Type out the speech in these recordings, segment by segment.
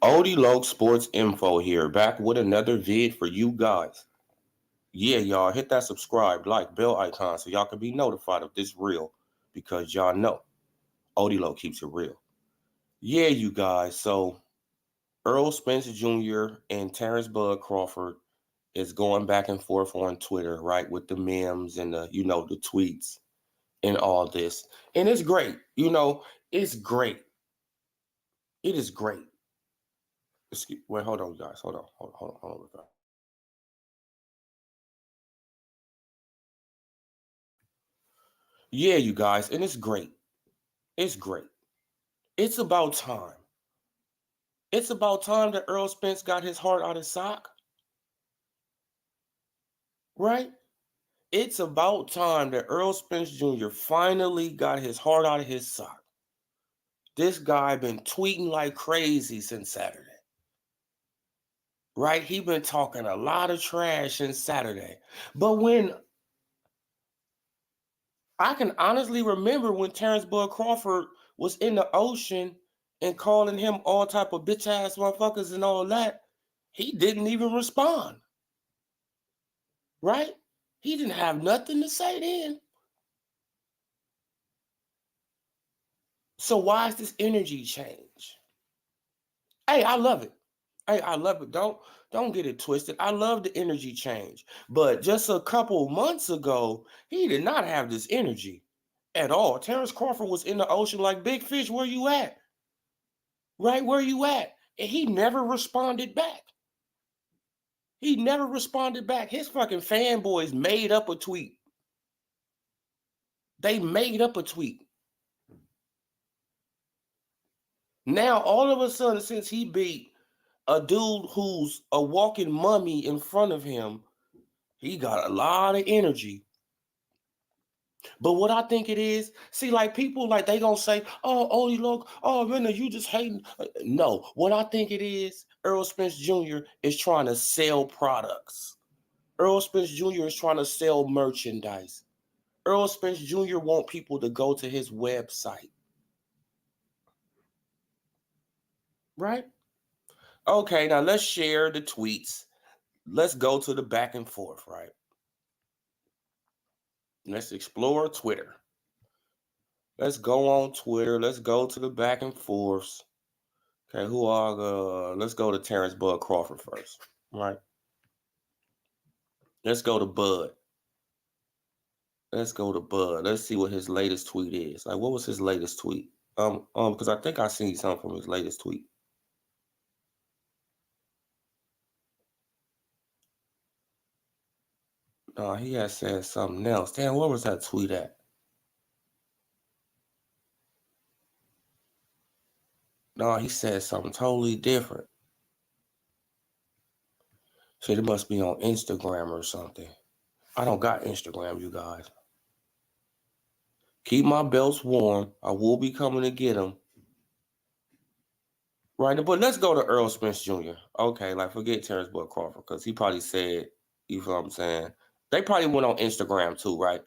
Odie Loke Sports Info here, back with another vid for you guys. Yeah, y'all, hit that subscribe, like, bell icon so y'all can be notified of this reel because y'all know Odie Loke keeps it real. Yeah, you guys, so Earl Spence Jr. and Terrence Bud Crawford is going back and forth on Twitter, right, with the memes and the tweets and all this. And it's great. It's great. It is great. Wait, hold on, guys. Hold on. Yeah, you guys, and it's great. It's great. It's about time. It's about time that Earl Spence got his heart out of sock, right? It's about time that Earl Spence Jr. finally got his heart out of his sock. This guy been tweeting like crazy since Saturday, right? He been talking a lot of trash since Saturday. But when I can honestly remember when Terrence Bud Crawford was in the ocean and calling him all type of bitch ass motherfuckers and all that, he didn't even respond. Right? He didn't have nothing to say then. So why is this energy change? Hey, I love it. Hey, I love it. Don't get it twisted. I love the energy change. But just a couple months ago, he did not have this energy at all. Terrence Crawford was in the ocean like, big fish, where you at? Right, where you at? And he never responded back. He never responded back. His fucking fanboys made up a tweet. They made up a tweet. Now, all of a sudden, since he beat a dude who's a walking mummy in front of him, he got a lot of energy. But what I think it is, see, like people, like they gonna say, "Oh, Odie Loke, oh man, you just hating." No, what I think it is, Earl Spence Jr. is trying to sell products. Earl Spence Jr. is trying to sell merchandise. Earl Spence Jr. want people to go to his website, right? Okay, now let's share the tweets. Let's go to the back and forth, right? Let's explore Twitter. Let's go on Twitter. Let's go to the back and forths. Okay, let's go to Terrence Bud Crawford first, right? Let's go to Bud. Let's go to Bud. Let's see what his latest tweet is. Like, what was his latest tweet? Because I think I seen something from his latest tweet. No, he had said something else. Damn, where was that tweet at? No, he said something totally different. Shit, it must be on Instagram or something. I don't got Instagram, you guys. Keep my belts warm. I will be coming to get them. Right, but let's go to Earl Spence Jr. Okay, like forget Terrence Bud Crawford because he probably said, you feel what I'm saying? They probably went on Instagram too, right?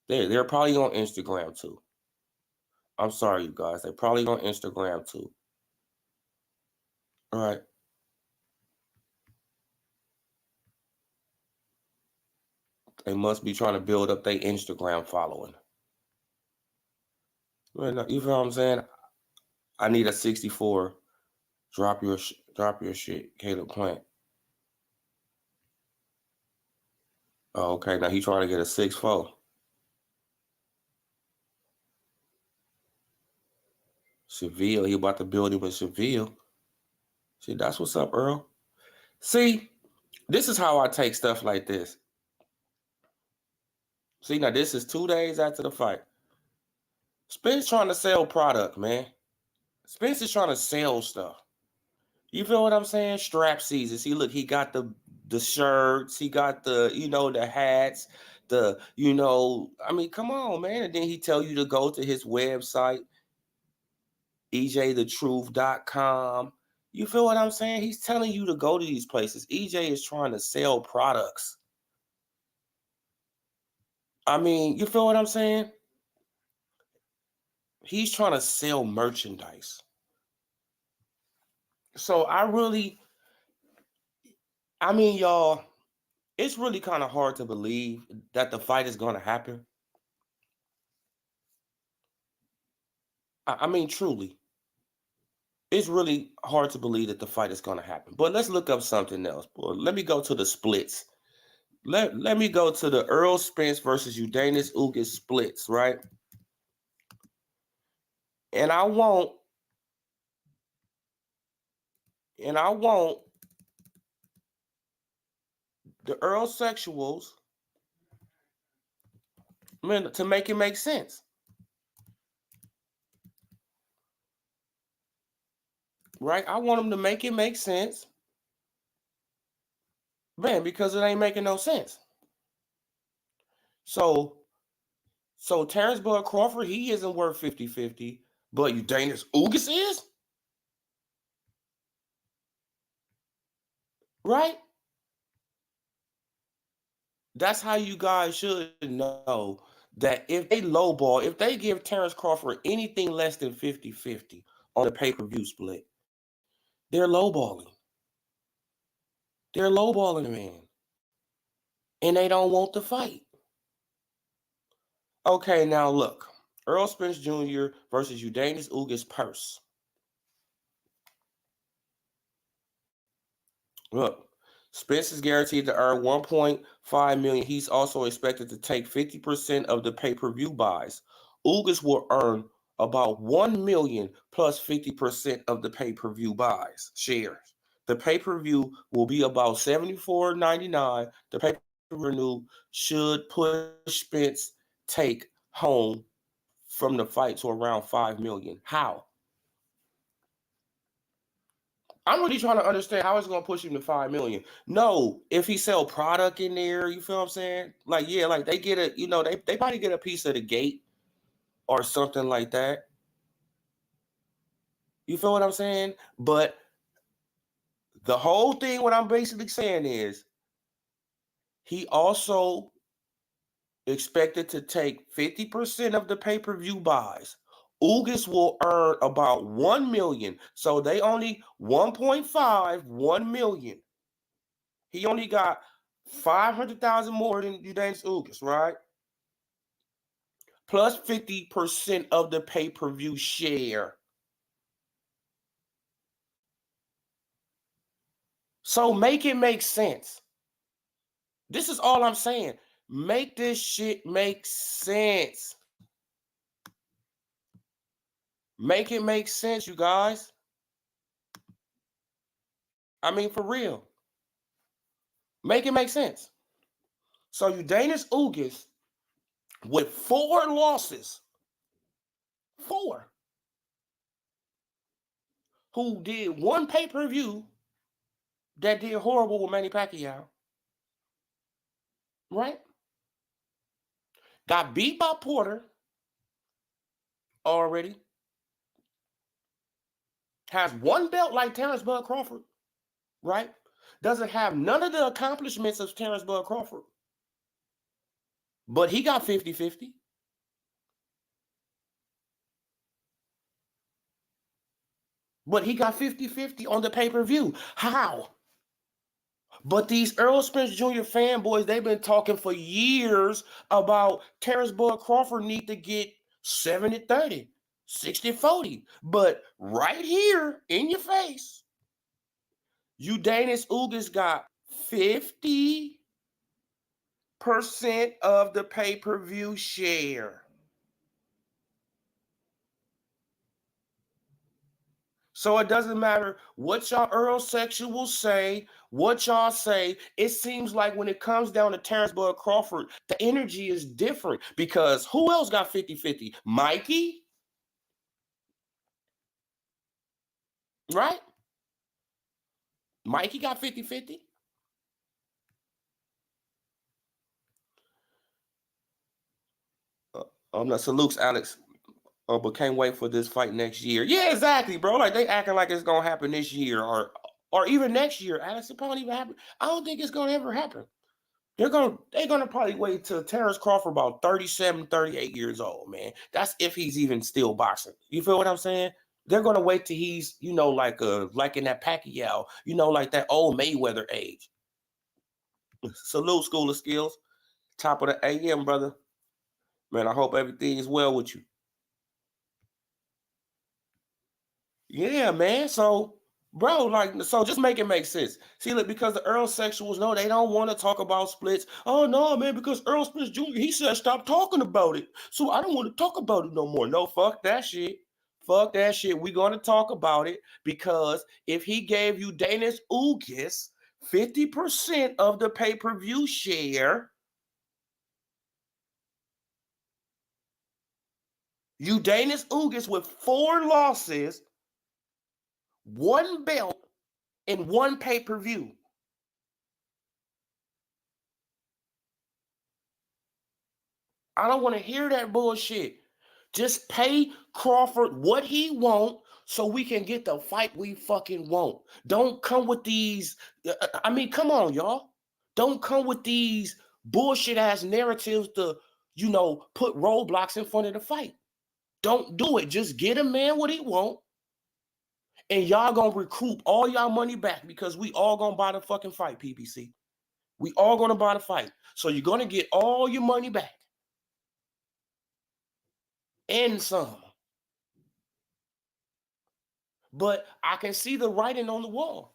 They're probably on Instagram too. I'm sorry, you guys. They're probably on Instagram too. All right. They must be trying to build up their Instagram following. You feel what I'm saying? I need a 64. Drop your shit, Caleb Plant. Oh, okay. Now he trying to get a 6'4". Seville, he about to build him with Seville. See, that's what's up, Earl. See, this is how I take stuff like this. See, now this is 2 days after the fight. Spence trying to sell product, man. Spence is trying to sell stuff. You feel what I'm saying? Strap season. See, look, he got the shirts, he got the hats, I mean, come on, man. And then he tell you to go to his website, ejthetruth.com. You feel what I'm saying? He's telling you to go to these places. EJ is trying to sell products. I mean, you feel what I'm saying? He's trying to sell merchandise. So I mean, y'all, it's really kind of hard to believe that the fight is going to happen. I mean, truly, it's really hard to believe that the fight is going to happen. But let's look up something else. Boy, let me go to the splits. Let me go to the Earl Spence versus Udanis Ugas splits, right? And I want the Earl sexuals, man, to make it make sense. Right? I want them to make it make sense. Man, because it ain't making no sense. So Terrence Bud Crawford, he isn't worth 50-50, but Udanis Ugas is? Right? That's how you guys should know that if they lowball, if they give Terrence Crawford anything less than 50-50 on the pay-per-view split, they're lowballing. They're lowballing the man. And they don't want the fight. Okay, now look. Earl Spence Jr. versus Udanis Ugas purse. Look, Spence is guaranteed to earn $1.5 million. He's also expected to take 50% of the pay-per-view buys. Ugas will earn about $1 million plus 50% of the pay-per-view buys shares. The pay-per-view will be about $74.99. The pay-per-view should push Spence take home from the fight to around $5 million. How? I'm really trying to understand how it's going to push him to $5 million. No, if he sell product in there, you feel what I'm saying? Like, yeah, like they get a, they probably get a piece of the gate or something like that. You feel what I'm saying? But the whole thing, what I'm basically saying is he also expected to take 50% of the pay-per-view buys. Ugas will earn about $1 million. So they only 1.5, 1 million. He only got 500,000 more than Udanis Ugas, right? Plus 50% of the pay-per-view share. So make it make sense. This is all I'm saying. Make this shit make sense. Make it make sense, you guys. I mean, for real. Make it make sense. So Udanis Ugas with 4 losses, 4, who did 1 pay-per-view that did horrible with Manny Pacquiao, right? Got beat by Porter already. Has 1 belt like Terrence Bud Crawford, right? Doesn't have none of the accomplishments of Terrence Bud Crawford. But he got 50-50. But he got 50-50 on the pay-per-view. How? But these Earl Spence Jr. fanboys, they've been talking for years about Terrence Bud Crawford need to get 70-30, 60-40. But right here in your face, Udanis Ugas got 50% of the pay-per-view share. So it doesn't matter what y'all Earl sexuals say, what y'all say. It seems like when it comes down to Terrence Bud Crawford, the energy is different because who else got 50-50? Mikey? Right? Mikey got 50-50. I'm not salutes Alex. But can't wait for this fight next year. Yeah, exactly, bro. Like they acting like it's gonna happen this year or even next year. Alex, it probably even happen. I don't think it's gonna ever happen. They're gonna probably wait till Terrence Crawford about 37, 38 years old, man. That's if he's even still boxing. You feel what I'm saying? They're gonna wait till he's, like in that Pacquiao, like that old Mayweather age. Salute, School of Skills. Top of the AM, brother. Man, I hope everything is well with you. Yeah, man. So, bro, so just make it make sense. See, look, because the Earl sexuals, no, they don't want to talk about splits. Oh, no, man, because Earl Spence Jr., he said stop talking about it. So I don't want to talk about it no more. No, fuck that shit. Fuck that shit. We're going to talk about it because if he gave you Danis Ugis 50% of the pay-per-view share, you Danis Ugis with 4 losses, 1 belt, and 1 pay-per-view. I don't want to hear that bullshit. Just pay Crawford what he want so we can get the fight we fucking want. Don't come with these, come on, y'all. Don't come with these bullshit ass narratives to, put roadblocks in front of the fight. Don't do it. Just get a man what he want. And y'all gonna recoup all y'all money back because we all gonna buy the fucking fight, PPC. We all gonna buy the fight. So you're gonna get all your money back. And some. But I can see the writing on the wall.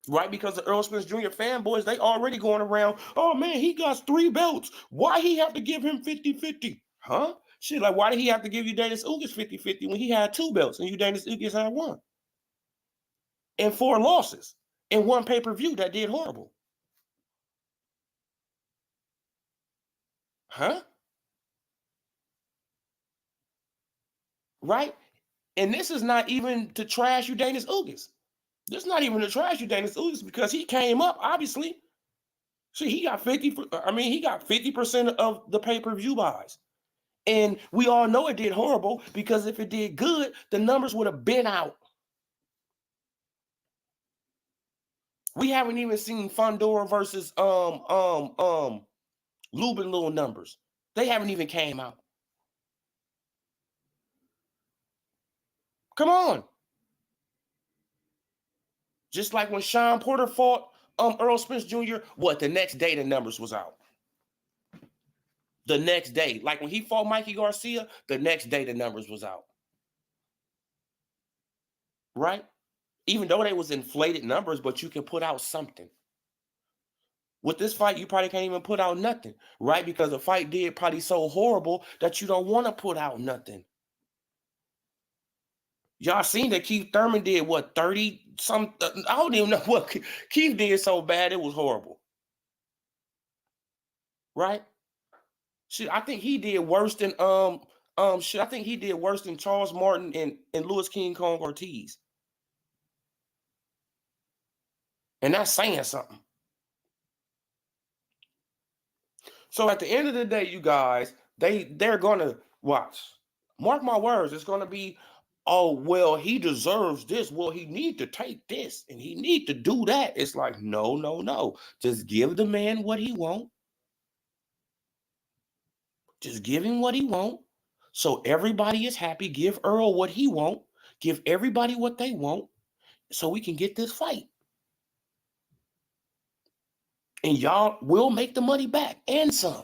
Right? Because the Earl Spence Jr. fanboys, they already going around, oh man, he got 3 belts. Why he have to give him 50-50? Huh? Shit, like why did he have to give you Danis Ugis 50-50 when he had 2 belts and you Danis Ugis had 1? And 4 losses in 1 pay-per-view that did horrible. Huh? Right? And this is not even to trash you Danis Ugis. This is not even to trash you Danis Ugis because he came up, obviously. See, he got 50% of the pay-per-view buys. And we all know it did horrible because if it did good, the numbers would have been out. We haven't even seen Fondora versus Lubin little numbers. They haven't even came out. Come on. Just like when Sean Porter fought Earl Spence Jr., the next day the numbers was out. The next day. Like when he fought Mikey Garcia, the next day the numbers was out. Right? Even though they was inflated numbers, but you can put out something. With this fight, you probably can't even put out nothing, right? Because the fight did probably so horrible that you don't want to put out nothing. Y'all seen that Keith Thurman did 30 some? I don't even know what Keith did so bad it was horrible, right? Shit, I think he did worse than I think he did worse than Charles Martin and Louis King Kong Ortiz, and that's saying something. So at the end of the day, you guys, they're gonna watch. Mark my words, it's gonna be, oh well, he deserves this. Well, he need to take this and he need to do that. It's like, no. Just give the man what he want. Just give him what he want. So everybody is happy. Give Earl what he want. Give everybody what they want. So we can get this fight. And y'all will make the money back and some.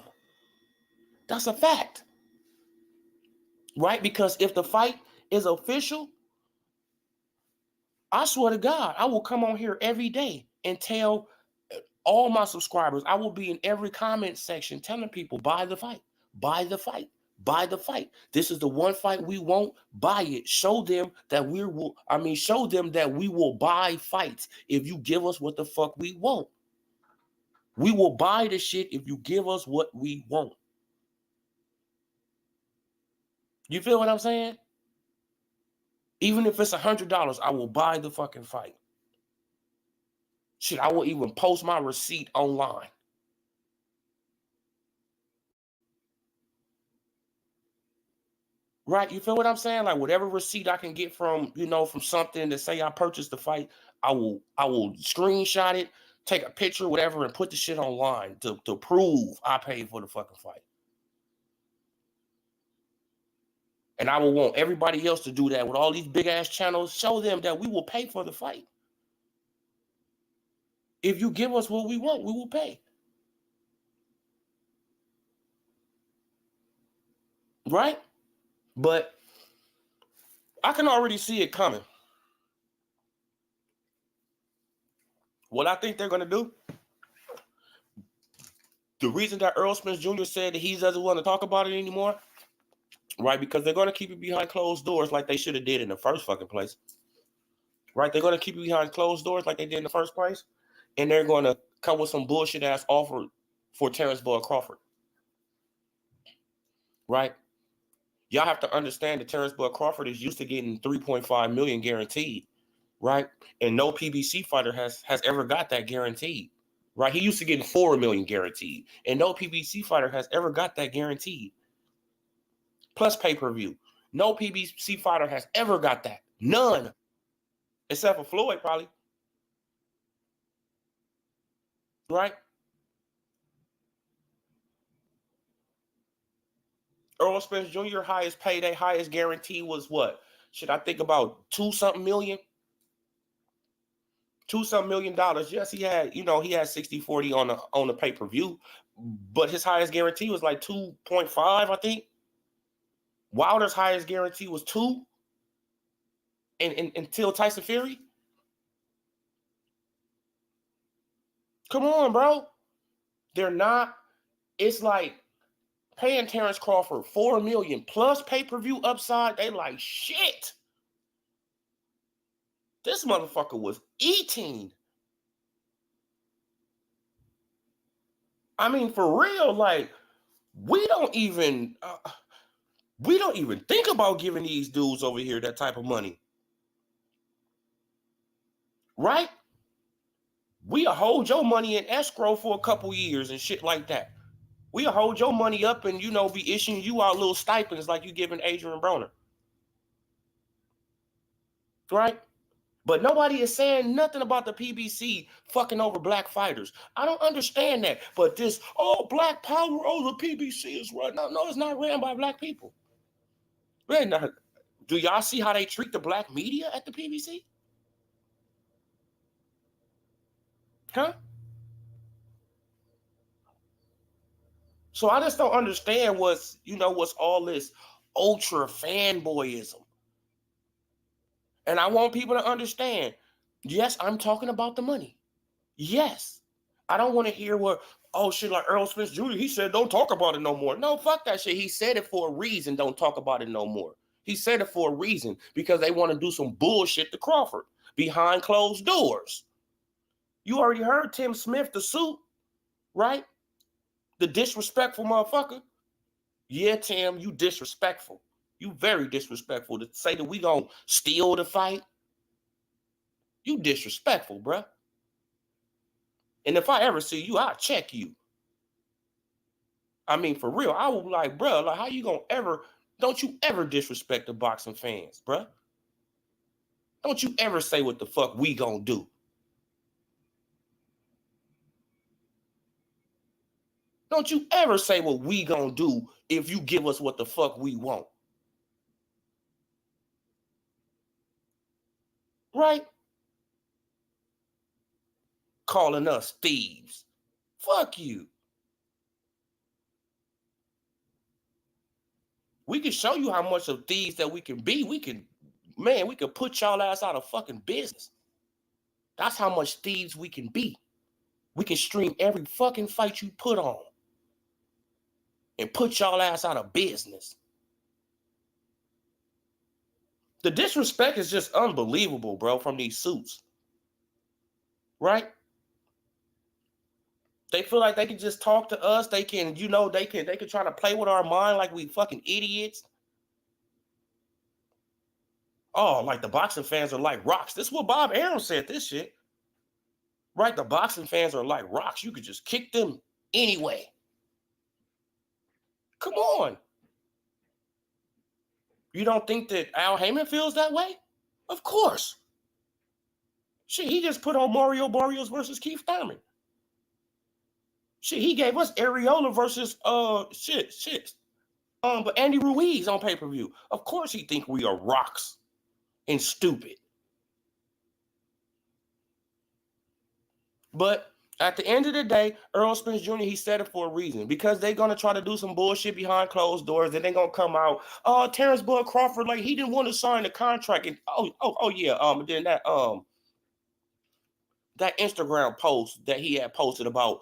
That's a fact. Right? Because if the fight is official, I swear to God, I will come on here every day and tell all my subscribers, I will be in every comment section telling people, buy the fight, buy the fight, buy the fight. This is the one fight we won't buy it. Show them that we will buy fights if you give us what the fuck we want. We will buy the shit if you give us what we want. You feel what I'm saying? Even if it's $100, I will buy the fucking fight. Shit, I will even post my receipt online. Right? You feel what I'm saying? Like whatever receipt I can get from, from something to say I purchased the fight, I will screenshot it, take a picture, whatever, and put the shit online to prove I paid for the fucking fight. And I will want everybody else to do that with all these big ass channels. Show them that we will pay for the fight. If you give us what we want, we will pay. Right? But I can already see it coming. What I think they're going to do, the reason that Earl Spence Jr. said that he doesn't want to talk about it anymore, right? Because they're going to keep it behind closed doors like they should have did in the first fucking place. Right? They're going to keep it behind closed doors like they did in the first place. And they're going to come with some bullshit ass offer for Terrence Bud Crawford. Right? Y'all have to understand that Terrence Bud Crawford is used to getting $3.5 million guaranteed. Right? And no PBC fighter has ever got that guaranteed. Right? He used to get $4 million guaranteed. And no PBC fighter has ever got that guaranteed. Plus pay-per-view. No PBC fighter has ever got that. None. Except for Floyd, probably. Right? Earl Spence Jr. highest payday, highest guarantee was what? Should I think about $2-something million? $2-something million. Yes, he had 60-40 on the pay-per-view, but his highest guarantee was like 2.5, I think. Wilder's highest guarantee was 2 until Tyson Fury. Come on, bro. They're not. It's like paying Terrence Crawford $4 million plus pay-per-view upside. They like, shit. This motherfucker was eating. I mean, for real, like, we don't even think about giving these dudes over here that type of money. Right? We'll hold your money in escrow for a couple years and shit like that. We'll hold your money up and, be issuing you out little stipends like you giving Adrian Broner. Right? But nobody is saying nothing about the PBC fucking over black fighters. I don't understand that. But this, black power, the PBC is run. No, it's not ran by black people. Man, now, do y'all see how they treat the black media at the PBC? Huh? So I just don't understand what's all this ultra fanboyism. And I want people to understand, yes, I'm talking about the money. Yes. I don't want to hear shit like Earl Spence Jr., he said don't talk about it no more. No, fuck that shit. He said it for a reason, don't talk about it no more. He said it for a reason because they want to do some bullshit to Crawford behind closed doors. You already heard Tim Smith, the suit, right? The disrespectful motherfucker. Yeah, Tim, you disrespectful. You very disrespectful to say that we gonna steal the fight. You disrespectful, bruh. And if I ever see you, I'll check you. I mean, for real, I will be like, bruh, like, how you gonna don't you ever disrespect the boxing fans, bruh. Don't you ever say what the fuck we gonna do. Don't you ever say what we gonna do if you give us what the fuck we want. Right? Calling us thieves. Fuck you. We can show you how much of thieves that we can be. We can put y'all ass out of fucking business. That's how much thieves we can be. We can stream every fucking fight you put on and put y'all ass out of business. The disrespect is just unbelievable, bro, from these suits. Right? They feel like they can just talk to us. They can, they can try to play with our mind like we fucking idiots. Oh, like the boxing fans are like rocks. This is what Bob Arum said, this shit. Right? The boxing fans are like rocks. You could just kick them anyway. Come on. You don't think that Al Heyman feels that way? Of course. Shit, he just put on Mario Barrios versus Keith Thurman. Shit, he gave us Areola versus but Andy Ruiz on pay-per-view. Of course he think we are rocks and stupid. But at the end of the day, Earl Spence Jr., he said it for a reason. Because they're going to try to do some bullshit behind closed doors. Then they're going to come out, Terrence Bud Crawford, like, he didn't want to sign the contract. And, yeah. Then that Instagram post that he had posted about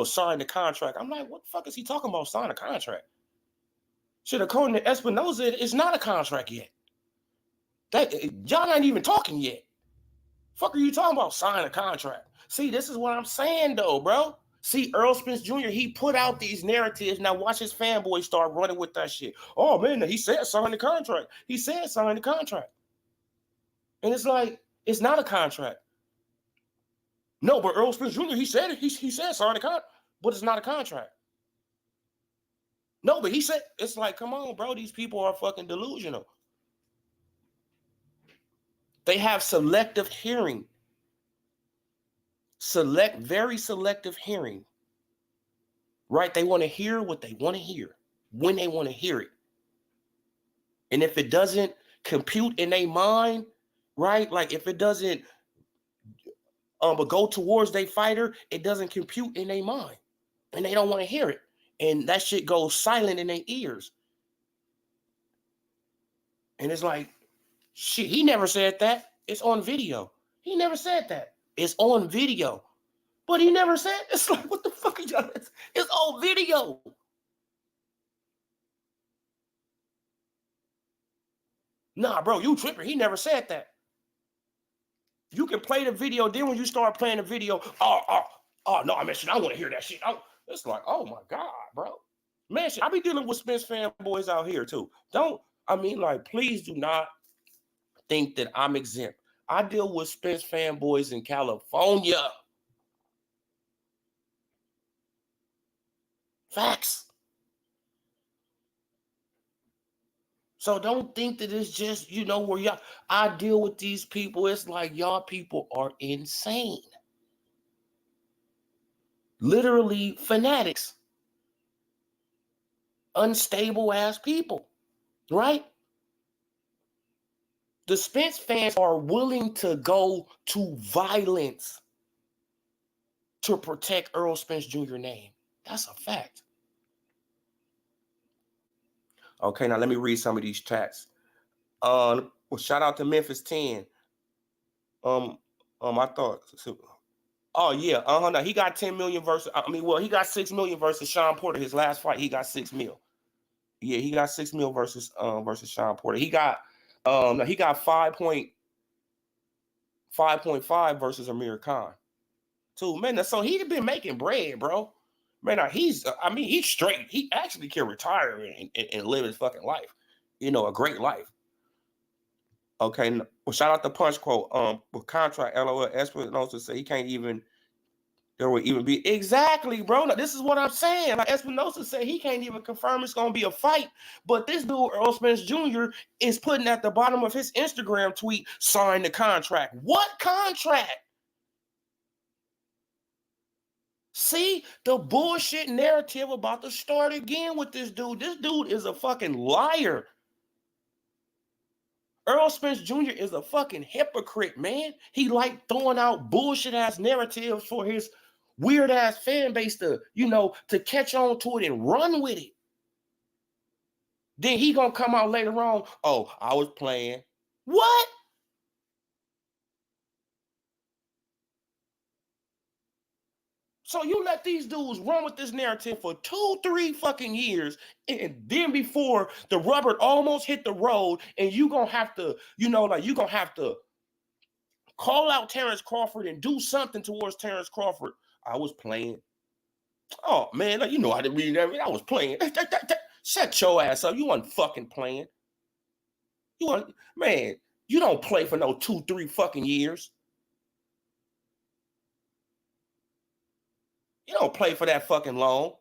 signing the contract. I'm like, what the fuck is he talking about, signing a contract? Shit, according to Espinosa, it's not a contract yet. Y'all ain't even talking yet. Fuck are you talking about, signing a contract? See, this is what I'm saying, though, bro. See, Earl Spence Jr., he put out these narratives. Now watch his fanboys start running with that shit. Oh, man, he said sign the contract. He said sign the contract. And it's like, it's not a contract. No, but Earl Spence Jr., he said it. He said sign the contract, but it's not a contract. No, but he said, it's like, come on, bro. These people are fucking delusional. They have selective hearing. Very selective hearing. Right? They want to hear what they want to hear when they want to hear it. And if it doesn't compute in their mind, right? Like if it doesn't go towards their fighter, it doesn't compute in their mind. And they don't want to hear it. And that shit goes silent in their ears. And it's like, shit, he never said that. It's on video. He never said that. It's on video. But he never said, it's like, what the fuck are y'all? It's on video. Nah, bro, you tripping. He never said that. You can play the video. Then when you start playing the video, no, I mean, shit, I want to hear that shit. It's like, oh my God, bro. Man, shit, I be dealing with Spence fanboys out here too. Please do not think that I'm exempt. I deal with Spence fanboys in California. Facts. So don't think that it's just, where y'all, I deal with these people. It's like y'all people are insane. Literally fanatics. Unstable ass people. Right? The Spence fans are willing to go to violence to protect Earl Spence Jr. name. That's a fact. Okay, now let me read some of these chats. Shout out to Memphis 10. I thought. Oh yeah, no, he got 10 million versus. He got 6 million versus Sean Porter. His last fight, he got 6 mil. Yeah, he got 6 mil versus Sean Porter. He got 5.5 versus Amir Khan. Too, man. So he's been making bread, bro. Man, he's straight. He actually can retire and live his fucking life. A great life. Okay, well, shout out to Punch Quote. With contract, LOL, Espinosa say he can't even. There will even be exactly, bro. Now, this is what I'm saying. Like Espinosa said, he can't even confirm it's gonna be a fight. But this dude, Earl Spence Jr., is putting at the bottom of his Instagram tweet, sign the contract. What contract? See, the bullshit narrative about to start again with this dude. This dude is a fucking liar. Earl Spence Jr. is a fucking hypocrite, man. He like throwing out bullshit ass narratives for his weird ass fan base to, to catch on to it and run with it. Then he gonna come out later on, oh, I was playing. What? So you let these dudes run with this narrative for 2-3 fucking years, and then before the rubber almost hit the road, and you gonna have to, you gonna have to call out Terrence Crawford and do something towards Terrence Crawford. I was playing. Oh man, I didn't mean that. I was playing. Shut your ass up. You wasn't fucking playing. You don't play for no 2-3 fucking years. You don't play for that fucking long.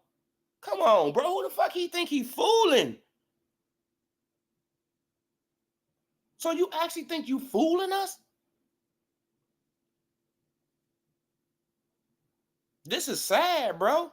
Come on, bro. Who the fuck he think he fooling? So you actually think you fooling us? This is sad, bro.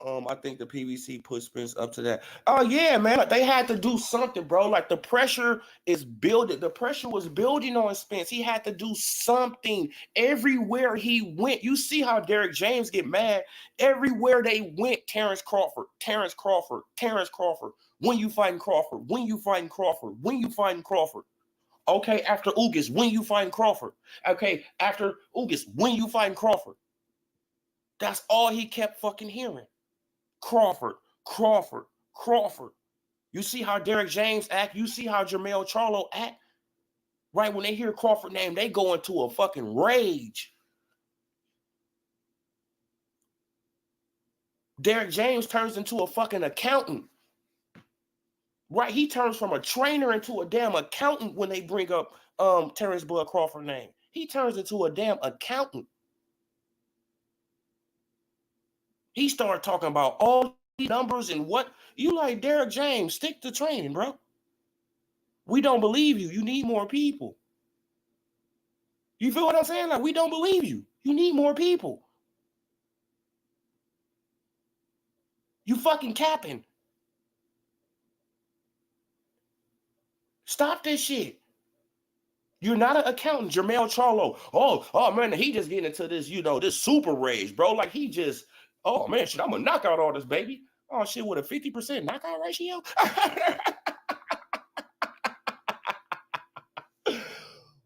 I think the PBC put Spence up to that. Oh yeah, man. Like, they had to do something, bro. Like the pressure is building. The pressure was building on Spence. He had to do something everywhere he went. You see how Derrick James get mad everywhere they went. Terrence Crawford, Terrence Crawford, Terrence Crawford. When you fighting Crawford? When you fighting Crawford? When you fighting Crawford? Okay, after Ugas, when you fighting Crawford? Okay, after Ugas, when you fighting Crawford? That's all he kept fucking hearing. Crawford, Crawford, Crawford. You see how Derrick James act? You see how Jermell Charlo act? Right when they hear Crawford name, they go into a fucking rage. Derrick James turns into a fucking accountant. Right? He turns from a trainer into a damn accountant when they bring up Terrence Bud Crawford name. He turns into a damn accountant. He started talking about all these numbers and what you like. Derrick James, stick to training, bro. We don't believe you. You need more people. You feel what I'm saying? Like, we don't believe you. You need more people. You fucking capping. Stop this shit. You're not an accountant, Jermell Charlo. Oh man, he just getting into this, this super rage, bro. Like he just, oh man, shit, I'm gonna knock out all this, baby. Oh shit, with a 50% knockout ratio?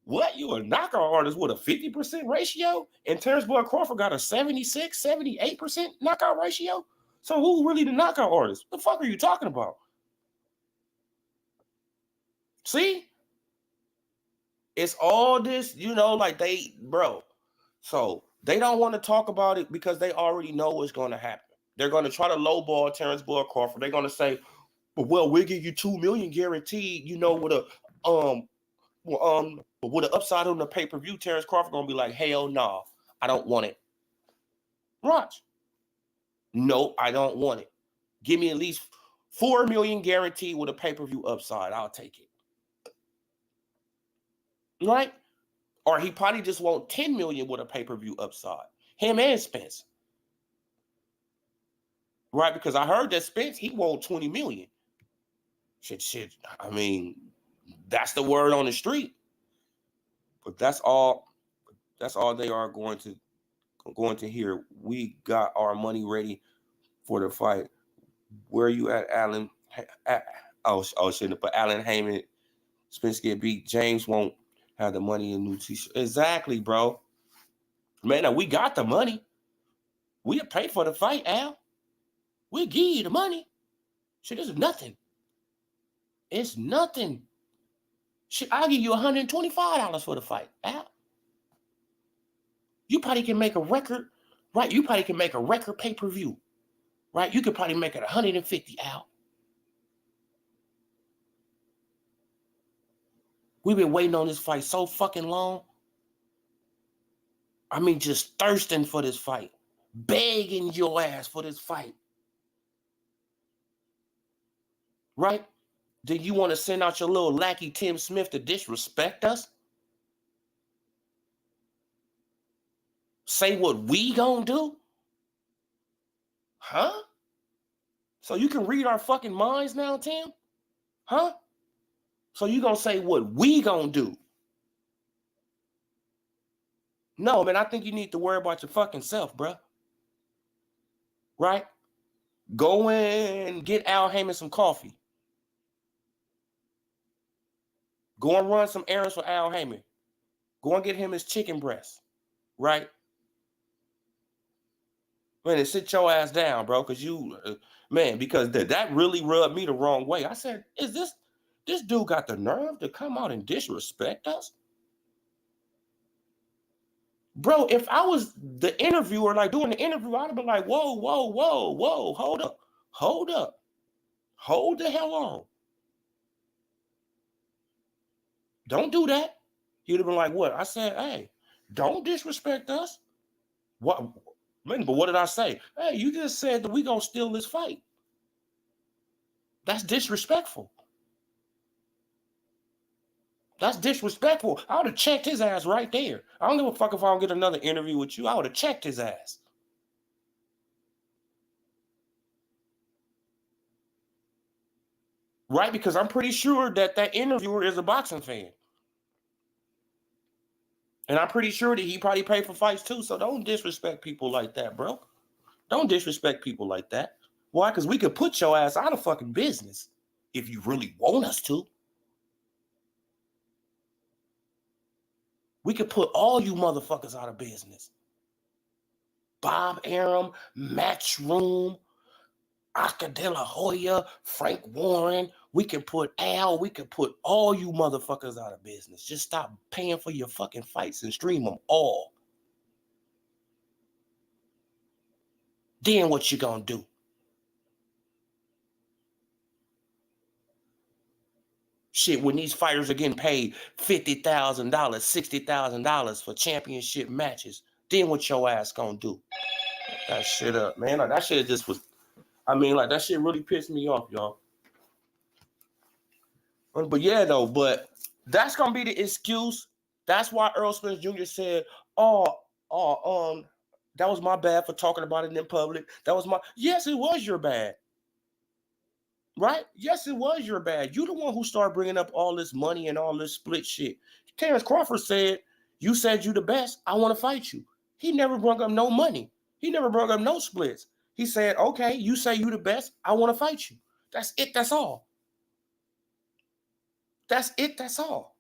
What? You a knockout artist with a 50% ratio? And Terrence Bud Crawford got a 76, 78% knockout ratio? So who really the knockout artist? The fuck are you talking about? See? It's all this, like bro. So they don't want to talk about it because they already know what's going to happen. They're going to try to lowball Terrence Bud Crawford. They're going to say, but well, we'll give you $2 million guaranteed, with a with an upside on the pay-per-view. Terrence Crawford gonna be like, hell no, I don't want it. Watch. No, I don't want it. Give me at least $4 million guaranteed with a pay-per-view upside. I'll take it. Right? Or he probably just want $10 million with a pay-per-view upside. Him and Spence. Right? Because I heard that Spence, he want $20 million. Shit. I mean, that's the word on the street. But that's all they are going to hear. We got our money ready for the fight. Where are you at, Alan? Shouldn't put Alan Heyman. Spence get beat. James won't have the money in new t-shirt. Exactly, bro. Man, we got the money. We'll pay for the fight, Al. We'll give you the money. Shit, this is nothing. It's nothing. Shit, I'll give you $125 for the fight, Al. You probably can make a record, right? You probably can make a record pay-per-view, right? You could probably make it $150, Al. We've been waiting on this fight so fucking long. I mean, just thirsting for this fight. Begging your ass for this fight. Right? Then you want to send out your little lackey Tim Smith to disrespect us? Say what we gonna do? Huh? So you can read our fucking minds now, Tim? Huh? So you gonna say what we gonna do? No, man, I think you need to worry about your fucking self, bro. Right? Go in, get Al Heyman some coffee. Go and run some errands for Al Heyman. Go and get him his chicken breast. Right? Man, and sit your ass down, bro, because because that really rubbed me the wrong way. I said, is this dude got the nerve to come out and disrespect us? Bro, if I was the interviewer, like doing the interview, I'd have been like, whoa, hold up. Hold the hell on. Don't do that. He'd have been like, what? I said, hey, don't disrespect us. What? Man, but what did I say? Hey, you just said that we gonna steal this fight. That's disrespectful. That's disrespectful. I would have checked his ass right there. I don't give a fuck if I don't get another interview with you. I would have checked his ass. Right? Because I'm pretty sure that interviewer is a boxing fan. And I'm pretty sure that he probably paid for fights too. So don't disrespect people like that, bro. Don't disrespect people like that. Why? Because we could put your ass out of fucking business if you really want us to. We could put all you motherfuckers out of business. Bob Arum, Matchroom, Oscar De La Hoya, Frank Warren. We can put Al. We can put all you motherfuckers out of business. Just stop paying for your fucking fights and stream them all. Then what you gonna do? Shit, when these fighters are getting paid $50,000, $60,000 for championship matches, then what your ass gonna do? That shit up, man. Like, that shit just was, that shit really pissed me off, y'all. But yeah, though, but that's gonna be the excuse. That's why Earl Spence Jr. said, that was my bad for talking about it in public. Yes, it was your bad. Right? Yes, it was your bad. You the one who started bringing up all this money and all this split shit. Terrence Crawford said, you said you the best. I want to fight you. He never brought up no money. He never brought up no splits. He said, okay, you say you the best. I want to fight you. That's it. That's all. That's it. That's all.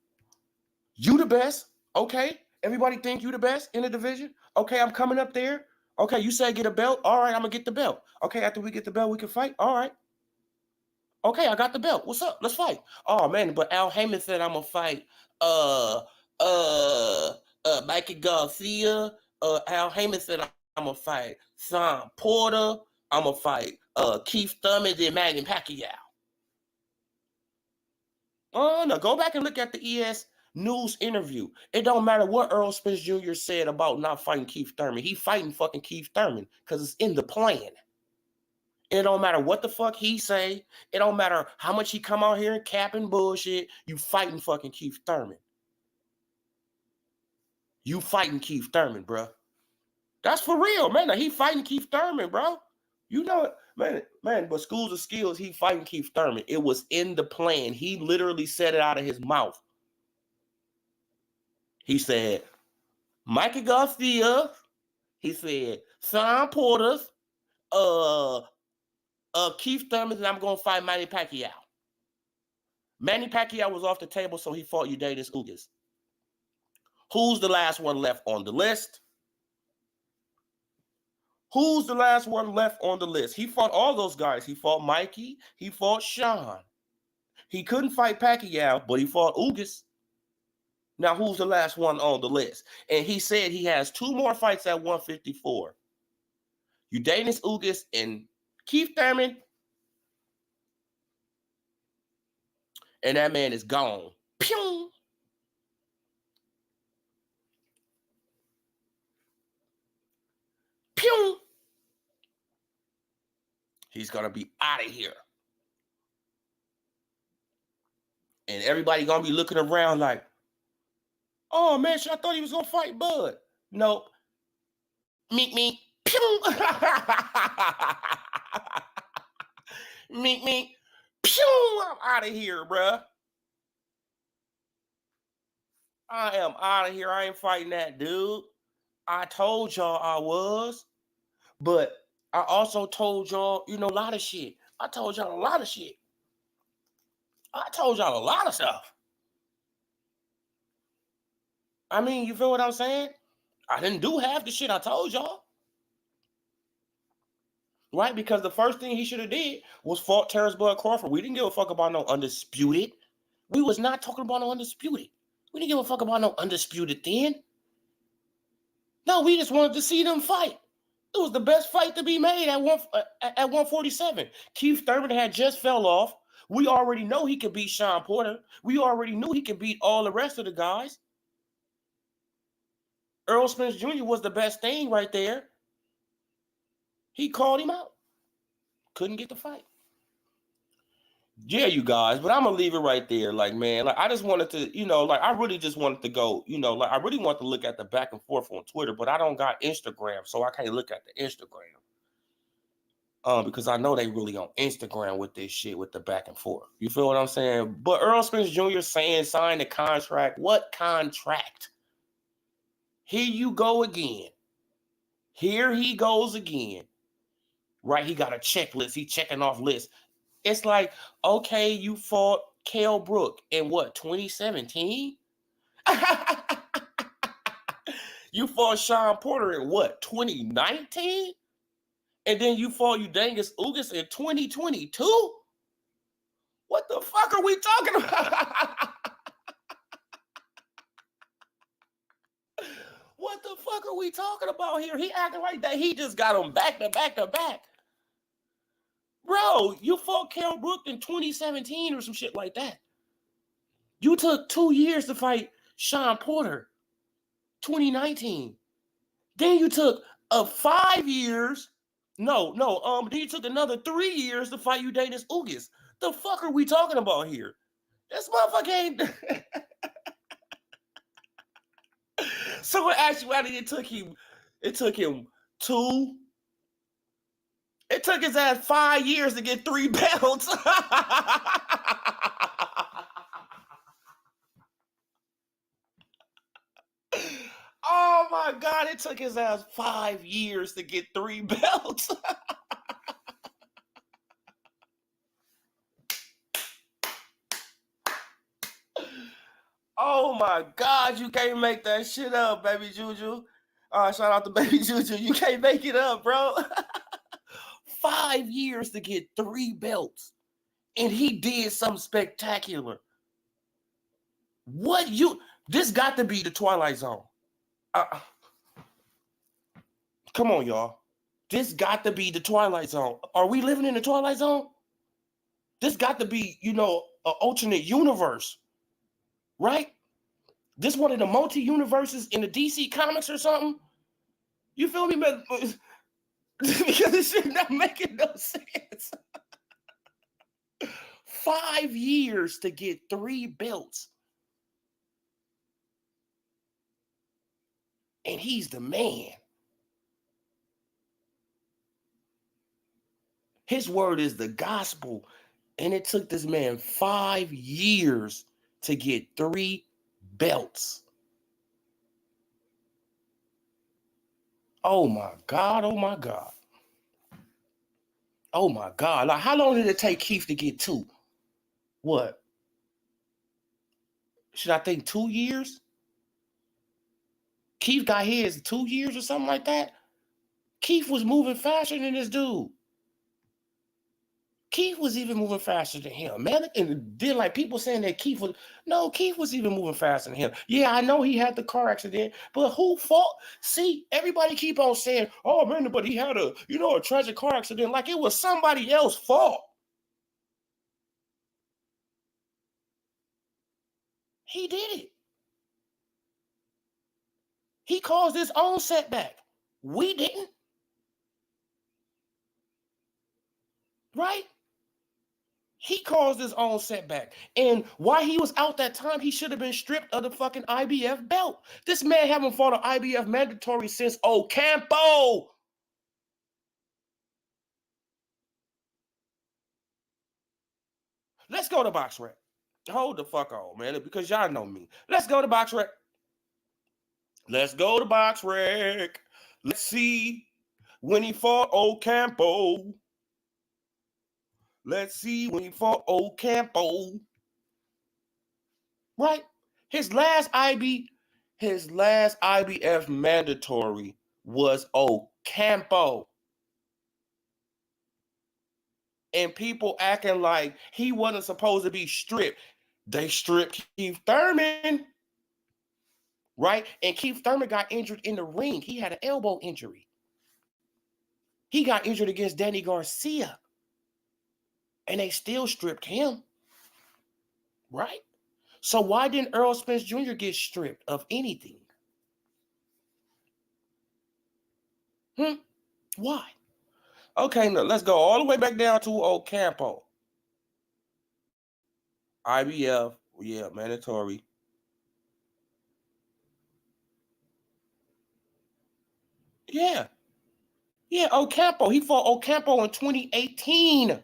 You the best. Okay. Everybody think you the best in the division. Okay, I'm coming up there. Okay, you say get a belt. All right, I'm going to get the belt. Okay, after we get the belt, we can fight. All right. Okay, I got the belt. What's up? Let's fight. Oh man, but Al Heyman said I'm gonna fight Mikey Garcia. Al Heyman said I'm gonna fight Sean Porter. I'm gonna fight Keith Thurman and Manny Pacquiao. Oh no, go back and look at the ES News interview. It don't matter what Earl Spence Jr. said about not fighting Keith Thurman. He fighting fucking Keith Thurman because it's in the plan. It don't matter what the fuck he say. It don't matter how much he come out here and capping bullshit. You fighting fucking Keith Thurman. You fighting Keith Thurman, bro. That's for real, man. He fighting Keith Thurman, bro. You know it, man. But Schools of Skills, he fighting Keith Thurman. It was in the plan. He literally said it out of his mouth. He said, Mikey Garcia. He said, Sean Porter's, Keith Thurman, and I'm going to fight Manny Pacquiao. Manny Pacquiao was off the table, so he fought Eudanis Ugas. Who's the last one left on the list? Who's the last one left on the list? He fought all those guys. He fought Mikey. He fought Sean. He couldn't fight Pacquiao, but he fought Ugas. Now, who's the last one on the list? And he said he has 2 more fights at 154. Eudanis Ugas and Keith Thurman. And that man is gone. Pew! Pew! He's going to be out of here. And everybody going to be looking around like, oh, man, I thought he was going to fight Bud. Nope. Meet me. Pew! Meet me. Pew! I'm out of here, bruh. I am out of here. I ain't fighting that dude. I told y'all I was. But I also told y'all, a lot of shit. I told y'all a lot of shit. I told y'all a lot of stuff. I mean, you feel what I'm saying? I didn't do half the shit I told y'all. Right? Because the first thing he should have did was fought Terrence Bud Crawford. We didn't give a fuck about no undisputed. We was not talking about no undisputed. We didn't give a fuck about no undisputed then. No, we just wanted to see them fight. It was the best fight to be made at 147. Keith Thurman had just fell off. We already know he could beat Sean Porter. We already knew he could beat all the rest of the guys. Earl Spence Jr. was the best thing right there. He called him out. Couldn't get the fight. Yeah, you guys, but I'm going to leave it right there. Like, man, I just wanted to, I really just wanted to go, I really want to look at the back and forth on Twitter, but I don't got Instagram, so I can't look at the Instagram. Because I know they really on Instagram with this shit with the back and forth. You feel what I'm saying? But Earl Spence Jr. saying sign the contract. What contract? Here you go again. Here he goes again. Right? He got a checklist. He checking off lists. It's like, okay, you fought Kell Brook in what, 2017? You fought Sean Porter in what, 2019? And then you fought Udangas Ugas in 2022? What the fuck are we talking about? What the fuck are we talking about here? He acting like that. He just got him back to back to back. Bro, you fought Kell Brook in 2017 or some shit like that. You took 2 years to fight Sean Porter, 2019. Then you took 5 years. Then you took another 3 years to fight Udangas Ugas. The fuck are we talking about here? This motherfucker ain't. So in actuality, it took his ass 5 years to get 3 belts. Oh my God, it took his ass 5 years to get 3 belts. Oh my God, you can't make that shit up, baby Juju. Shout out to baby Juju. You can't make it up, bro. 5 years to get 3 belts. And he did something spectacular. This got to be the Twilight Zone. Come on, y'all. This got to be the Twilight Zone. Are we living in the Twilight Zone? This got to be, an alternate universe. Right? This one of the multi-universes in the DC comics or something? You feel me? Because this shit not making no sense. 5 years to get 3 belts. And he's the man. His word is the gospel. And it took this man 5 years to get 3 belts. Oh my God, oh my God. Oh my God. Like, how long did it take Keith to get 2? What? Should I think 2 years? Keith got his 2 years or something like that? Keith was moving faster than this dude. Keith was even moving faster than him, man. And then, like, people saying that Keith was even moving faster than him. Yeah, I know he had the car accident, but who fought? See, everybody keep on saying, oh man, but he had a tragic car accident, like it was somebody else's fault. He did it. He caused his own setback. We didn't. Right? He caused his own setback. And while he was out that time, he should have been stripped of the fucking IBF belt. This man haven't fought an IBF mandatory since Ocampo. Let's go to Box Rec. Hold the fuck on, man, because y'all know me. Let's go to Box Rec. Let's go to Box Rec. Let's see when he fought Ocampo. Let's see when he fought Ocampo. Right? His last IBF mandatory was Ocampo. And people acting like he wasn't supposed to be stripped. They stripped Keith Thurman. Right? And Keith Thurman got injured in the ring. He had an elbow injury. He got injured against Danny Garcia. And they still stripped him. Right? So why didn't Earl Spence Jr. get stripped of anything? Why? Okay, now let's go all the way back down to Ocampo. IBF, yeah, mandatory. Yeah. Yeah, Ocampo. He fought Ocampo in 2018.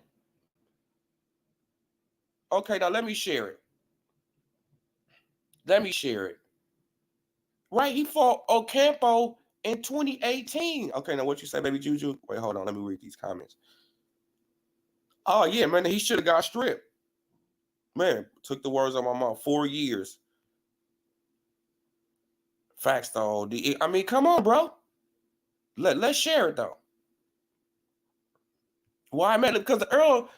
Okay, now let me share it. Let me share it. Right, he fought Ocampo in 2018. Okay, now what you say, baby Juju? Wait, hold on. Let me read these comments. Oh, yeah, man, he should have got stripped. Man, took the words out of my mouth. 4 years. Facts, though. I mean, come on, bro. Let's share it, though. Why, man? Because the Earl,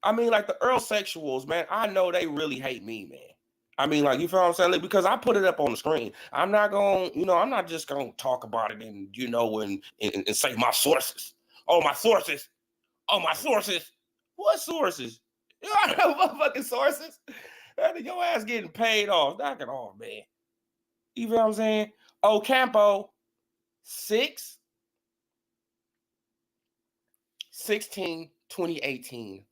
I mean, like the Earl sexuals, man, I know they really hate me, man. I mean, like, you feel what I'm saying? Like, because I put it up on the screen. I'm not going, I'm not just going to talk about it and, and say my sources. Oh, my sources. Oh, my sources. What sources? You don't know motherfucking sources. Your ass getting paid off. Knock it off, man. You feel what I'm saying? Ocampo, 6/16/2018.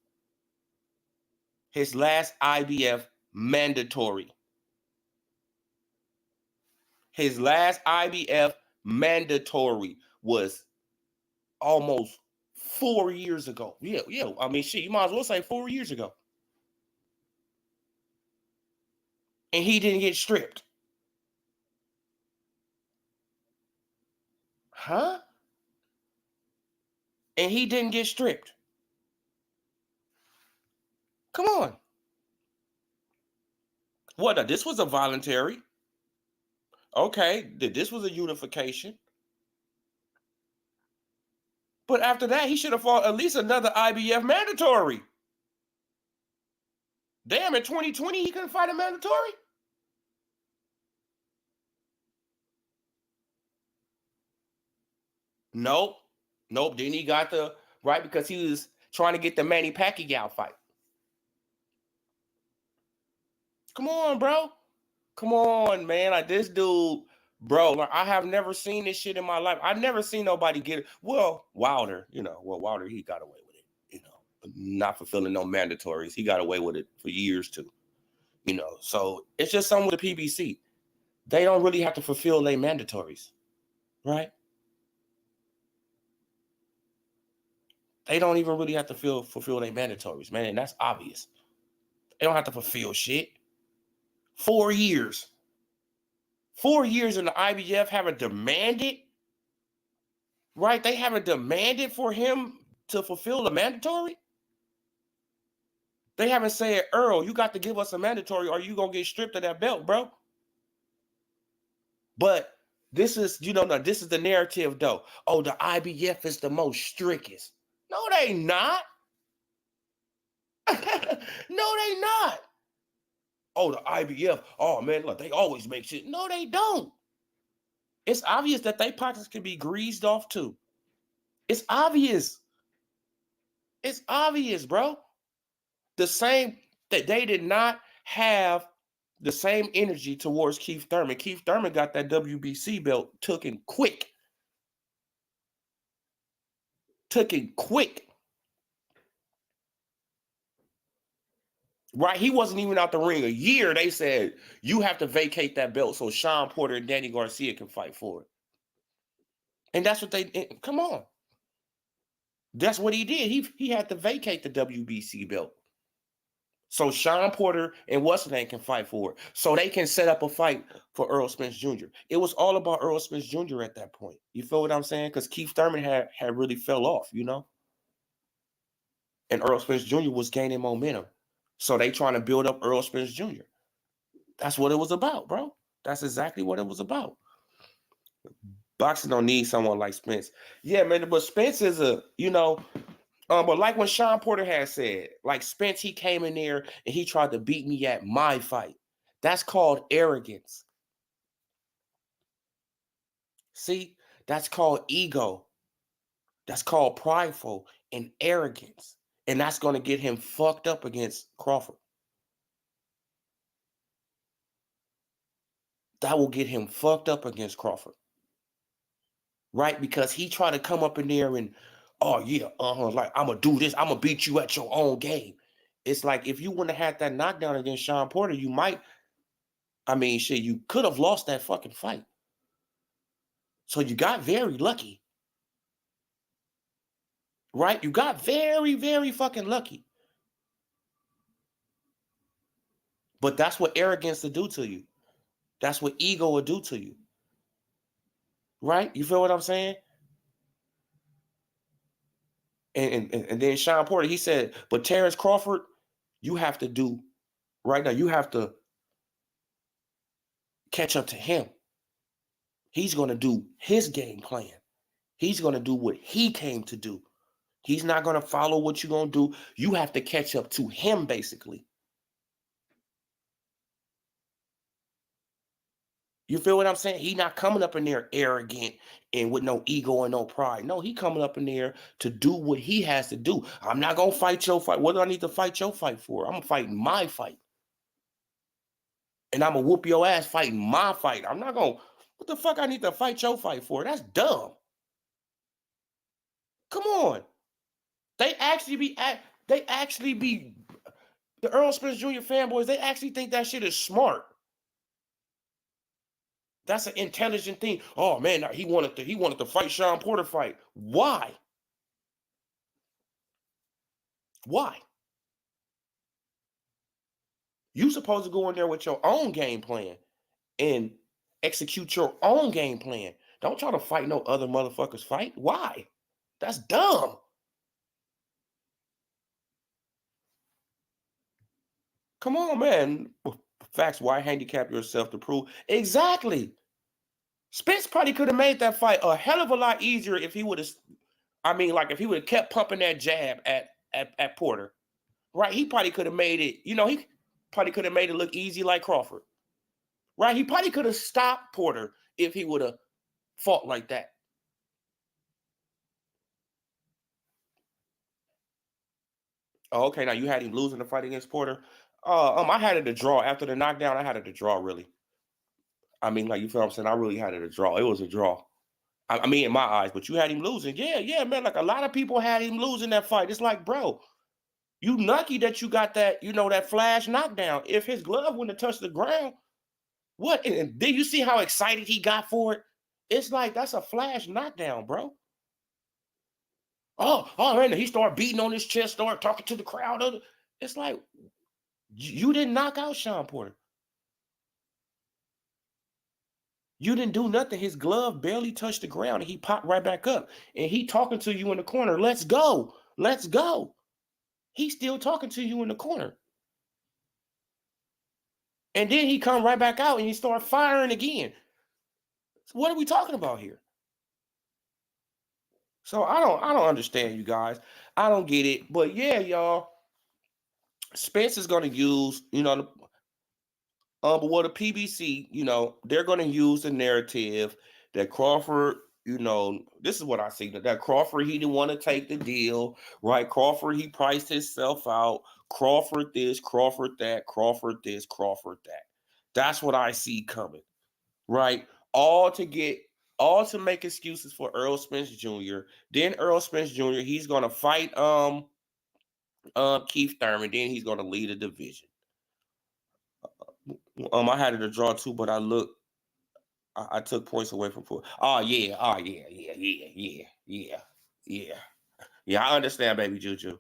His last IBF mandatory. His last IBF mandatory was almost 4 years ago. Yeah. I mean, shit, you might as well say 4 years ago. And he didn't get stripped. Huh? And he didn't get stripped. Come on. What? This was a voluntary. Okay, this was a unification. But after that, he should have fought at least another IBF mandatory. Damn, in 2020, he couldn't fight a mandatory? Nope. Then he got right because he was trying to get the Manny Pacquiao fight. Come on, bro. Come on, man. Like this dude, bro. Like I have never seen this shit in my life. I've never seen nobody get it. Well, Wilder, Wilder, he got away with it, not fulfilling no mandatories. He got away with it for years too. So it's just something with the PBC. They don't really have to fulfill their mandatories, right? They don't even really have to fulfill their mandatories, man. And that's obvious. They don't have to fulfill shit. 4 years. 4 years in the IBF haven't demanded, right? They haven't demanded for him to fulfill the mandatory. They haven't said, Earl, you got to give us a mandatory or you going to get stripped of that belt, bro. But this is, this is the narrative, though. Oh, the IBF is the most strictest. No, they not. No, they not. Oh, the IBF. Oh, man, look, they always make shit. No, they don't. It's obvious that their pockets can be greased off, too. It's obvious. It's obvious, bro. The same, that they did not have the same energy towards Keith Thurman. Keith Thurman got that WBC belt, took it quick. Right? He wasn't even out the ring a year. They said, you have to vacate that belt so Sean Porter and Danny Garcia can fight for it. And that's what come on. That's what he did. He had to vacate the WBC belt. So Sean Porter and what's his name can fight for it. So they can set up a fight for Earl Spence Jr. It was all about Earl Spence Jr. at that point. You feel what I'm saying? Because Keith Thurman had really fell off, And Earl Spence Jr. was gaining momentum. So they trying to build up Earl Spence Jr. That's what it was about, bro. That's exactly what it was about. Boxing don't need someone like Spence. Yeah, man, but Spence is but like when Sean Porter had said, like Spence, he came in there and he tried to beat me at my fight. That's called arrogance. See, that's called ego. That's called prideful and arrogance. And that's going to get him fucked up against Crawford. That will get him fucked up against Crawford. Right? Because he tried to come up in there and, oh yeah, like I'm going to do this. I'm going to beat you at your own game. It's like if you wouldn't have had that knockdown against Sean Porter, you could have lost that fucking fight. So you got very lucky. right? You got very, very fucking lucky. But that's what arrogance will do to you. That's what ego will do to you. Right? You feel what I'm saying? And then Sean Porter, he said, but Terrence Crawford, you have to do right now, you have to catch up to him. He's going to do his game plan. He's going to do what he came to do. He's not going to follow what you're going to do. You have to catch up to him, basically. You feel what I'm saying? He not coming up in there arrogant and with no ego and no pride. No, he coming up in there to do what he has to do. I'm not going to fight your fight. What do I need to fight your fight for? I'm going to fight my fight. And I'm going to whoop your ass fighting my fight. I'm not going to, what the fuck I need to fight your fight for? That's dumb. Come on. They actually be, the Earl Spence Jr. fanboys, they actually think that shit is smart. That's an intelligent thing. Oh man, he wanted to fight Sean Porter fight. Why? Why? You supposed to go in there with your own game plan and execute your own game plan. Don't try to fight no other motherfuckers fight. Why? That's dumb. Come on, man. Facts. Why handicap yourself to prove? Exactly. Spence probably could have made that fight a hell of a lot easier if he would have. I mean, like if he would have kept pumping that jab at Porter, right? He probably could have made it. He probably could have made it look easy like Crawford, right? He probably could have stopped Porter if he would have fought like that. Oh, okay. Now you had him losing the fight against Porter. I had it a draw after the knockdown. I had it a draw, really. I mean, like you feel what I'm saying. I really had it a draw. It was a draw. I mean, in my eyes, but you had him losing. Yeah, man. Like a lot of people had him losing that fight. It's like, bro, you lucky that you got that, that flash knockdown. If his glove wouldn't have touched the ground, what? And did you see how excited he got for it? It's like that's a flash knockdown, bro. Oh, man, he started beating on his chest, started talking to the crowd. It's like you didn't knock out Sean Porter. You didn't do nothing. His glove barely touched the ground, and he popped right back up. And he talking to you in the corner. Let's go. Let's go. He's still talking to you in the corner. And then he come right back out and he start firing again. So what are we talking about here? So I don't understand, you guys. I don't get it. But yeah, y'all, Spence is gonna use, but what the PBC, they're gonna use the narrative that Crawford, this is what I see, that Crawford, he didn't want to take the deal, right? Crawford, he priced himself out. Crawford this, Crawford that, Crawford this, Crawford that. That's what I see coming, right? All to make excuses for Earl Spence Jr. Then Earl Spence Jr., he's gonna fight Keith Thurman, then he's gonna lead a division. I had it a draw too, but I took points away from Porter. Oh yeah. Yeah, I understand, baby Juju.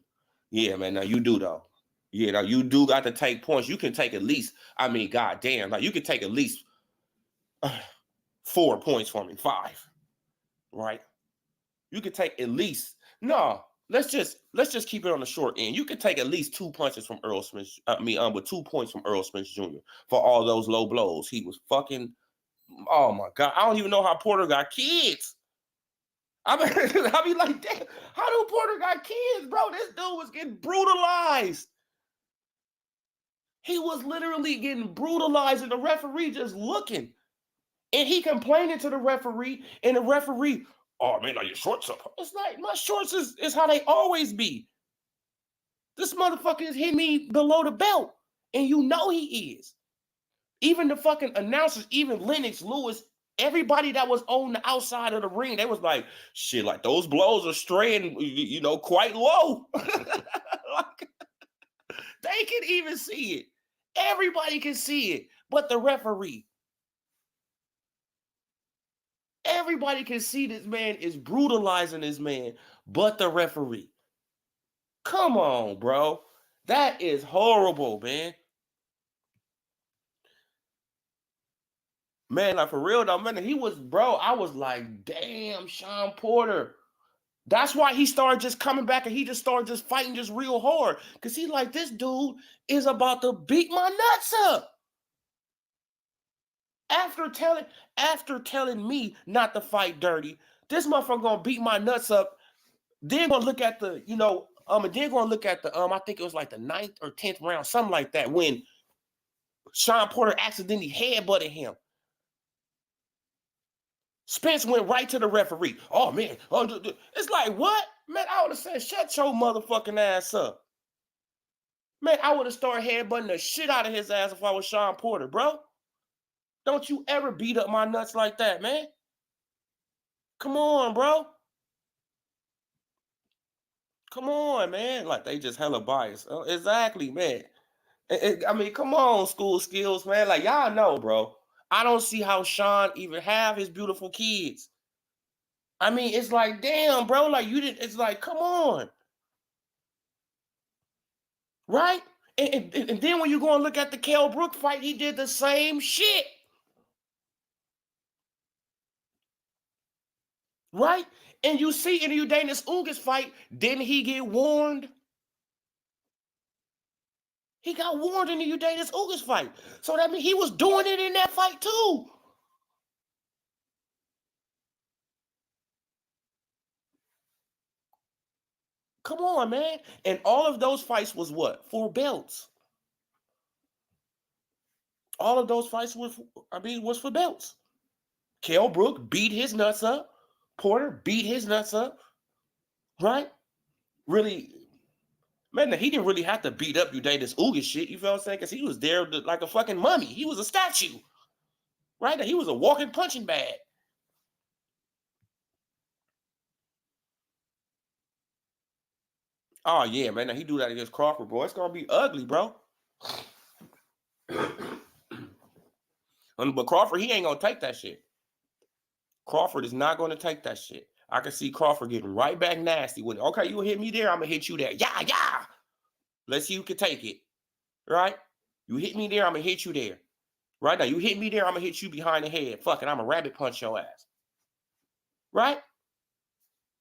Yeah, man. Now you do though. Yeah, now you do got to take points. You can take at least, I mean, goddamn, like you can take at least 4 points from me, 5, right? You could take at least no. Let's just keep it on the short end. You could take at least 2 punches from Earl Smith. With 2 points from Earl Smith Jr. for all those low blows. He was fucking. Oh my god! I don't even know how Porter got kids. I mean, like, damn, how do Porter got kids, bro? This dude was getting brutalized. He was literally getting brutalized, and the referee just looking. And he complaining to the referee, and the referee, oh man, are your shorts up? It's like my shorts is how they always be. This motherfucker is hitting me below the belt, and you know he is. Even the fucking announcers, even Lennox Lewis, everybody that was on the outside of the ring, they was like, shit, like those blows are straying, quite low. Like, they can even see it. Everybody can see it, but the referee. Everybody can see this man is brutalizing this man, but the referee. Come on, bro. That is horrible, man. Man, like for real though, man, he was, bro, I was like, damn, Sean Porter. That's why he started just coming back and he just started just fighting just real hard. Because he's like, this dude is about to beat my nuts up. After telling me not to fight dirty, this motherfucker gonna beat my nuts up. Then gonna look at the, and then gonna look at the, I think it was like the 9th or 10th round, something like that, when Sean Porter accidentally headbutted him. Spence went right to the referee. Oh, man. It's like, what? Man, I would have said, shut your motherfucking ass up. Man, I would have started headbutting the shit out of his ass if I was Sean Porter, bro. Don't you ever beat up my nuts like that, man. Come on, bro. Come on, man. Like, they just hella biased. Oh, exactly, man. I mean, come on, school skills, man. Like, y'all know, bro. I don't see how Sean even have his beautiful kids. I mean, it's like, damn, bro. Like, it's like, come on. Right? And then when you go and look at the Kell Brook fight, he did the same shit. Right? And you see in the Udanis Ugas fight, didn't he get warned? He got warned in the Udanis Ugas fight. So that means he was doing it in that fight too. Come on, man. And all of those fights was what? For belts. All of those fights was for belts. Kell Brook beat his nuts up. Porter beat his nuts up. Right? Really, man, he didn't really have to beat up Udanis Ugas shit, you feel what I'm saying? Because he was there like a fucking mummy. He was a statue. Right? He was a walking punching bag. Oh, yeah, man. Now he do that against Crawford, bro. It's going to be ugly, bro. But Crawford, he ain't going to take that shit. Crawford is not going to take that shit. I can see Crawford getting right back nasty. When, okay, you hit me there, I'm going to hit you there. Yeah, yeah. Let's see who can take it. Right? You hit me there, I'm going to hit you there. Right now, you hit me there, I'm going to hit you behind the head. Fuck it, I'm going to rabbit punch your ass. Right?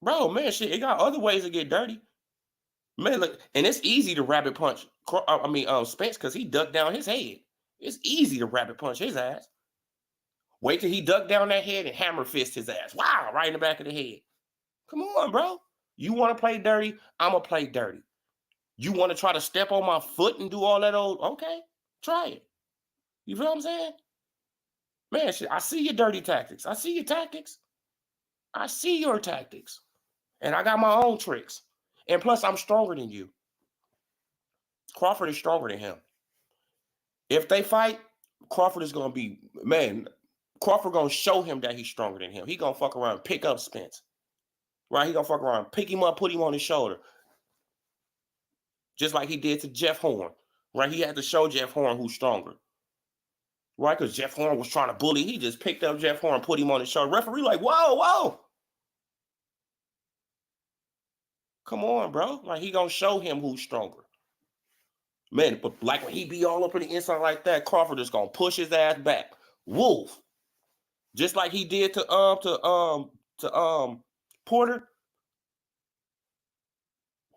Bro, man, shit, it got other ways to get dirty. Man, look, and it's easy to rabbit punch, Spence, because he ducked down his head. It's easy to rabbit punch his ass. Wait till he ducked down that head and hammer fist his ass. Wow, right in the back of the head. Come on, bro. You want to play dirty? I'm going to play dirty. You want to try to step on my foot and do all that old, okay, try it. You feel what I'm saying? Man, shit, I see your dirty tactics. I see your tactics. I see your tactics. And I got my own tricks. And plus, I'm stronger than you. Crawford is stronger than him. If they fight, Crawford is going to be, man, Crawford going to show him that he's stronger than him. He going to fuck around and pick up Spence. Right? He going to fuck around, pick him up, put him on his shoulder. Just like he did to Jeff Horn. Right? He had to show Jeff Horn who's stronger. Right? Because Jeff Horn was trying to bully. He just picked up Jeff Horn, put him on his shoulder. Referee like, whoa, whoa. Come on, bro. Like, he going to show him who's stronger. Man, but like when he be all up in the inside like that, Crawford is going to push his ass back. Wolf. Just like he did to Porter.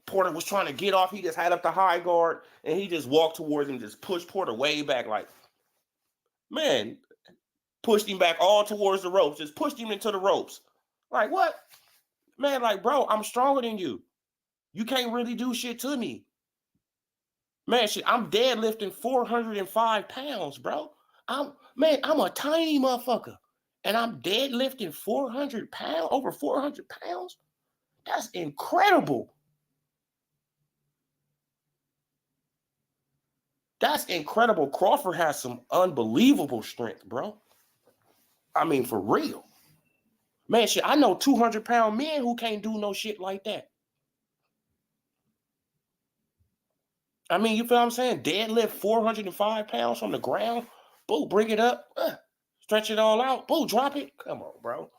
Porter was trying to get off. He just had up the high guard and he just walked towards him, just pushed Porter way back. Like, man, pushed him back all towards the ropes, just pushed him into the ropes. Like, what? Man, like, bro, I'm stronger than you. You can't really do shit to me. Man, shit, I'm deadlifting 405 pounds, bro. I'm a tiny motherfucker. And I'm deadlifting 400 pounds, over 400 pounds. That's incredible. That's incredible. Crawford has some unbelievable strength, bro. I mean, for real. Man, shit, I know 200-pound men who can't do no shit like that. I mean, you feel what I'm saying? Deadlift 405 pounds from the ground. Boo, bring it up. Stretch it all out. Boo, drop it. Come on, bro.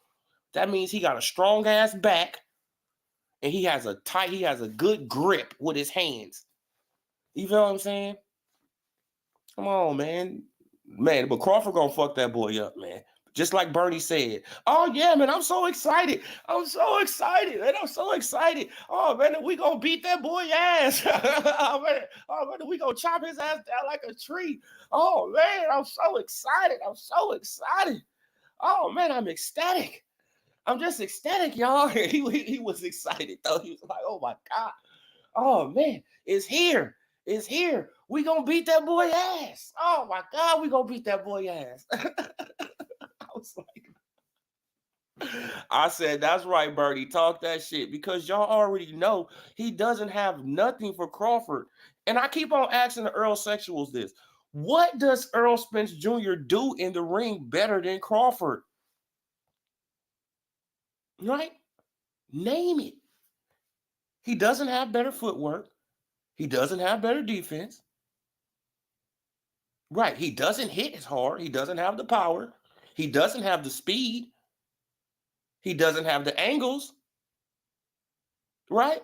That means he got a strong ass back, and he has a good grip with his hands. You feel what I'm saying? Come on, man. Man, but Crawford gonna fuck that boy up, man. Just like Bernie said. Oh, yeah, man, I'm so excited. I'm so excited, man. I'm so excited. Oh, man, we gonna beat that boy ass. Oh, man, we gonna chop his ass down like a tree. Oh, man, I'm so excited. I'm so excited. Oh, man, I'm ecstatic. I'm just ecstatic, y'all. He was excited, though. He was like, oh, my God. Oh, man, it's here. It's here. We gonna beat that boy ass. Oh my God, we gonna beat that boy ass. I was like, I said, that's right, Bertie. Talk that shit because y'all already know he doesn't have nothing for Crawford. And I keep on asking the Earl Sexuals this. What does Earl Spence Jr. do in the ring better than Crawford? Right? Name it. He doesn't have better footwork. He doesn't have better defense. Right. He doesn't hit as hard. He doesn't have the power. He doesn't have the speed. He doesn't have the angles. Right?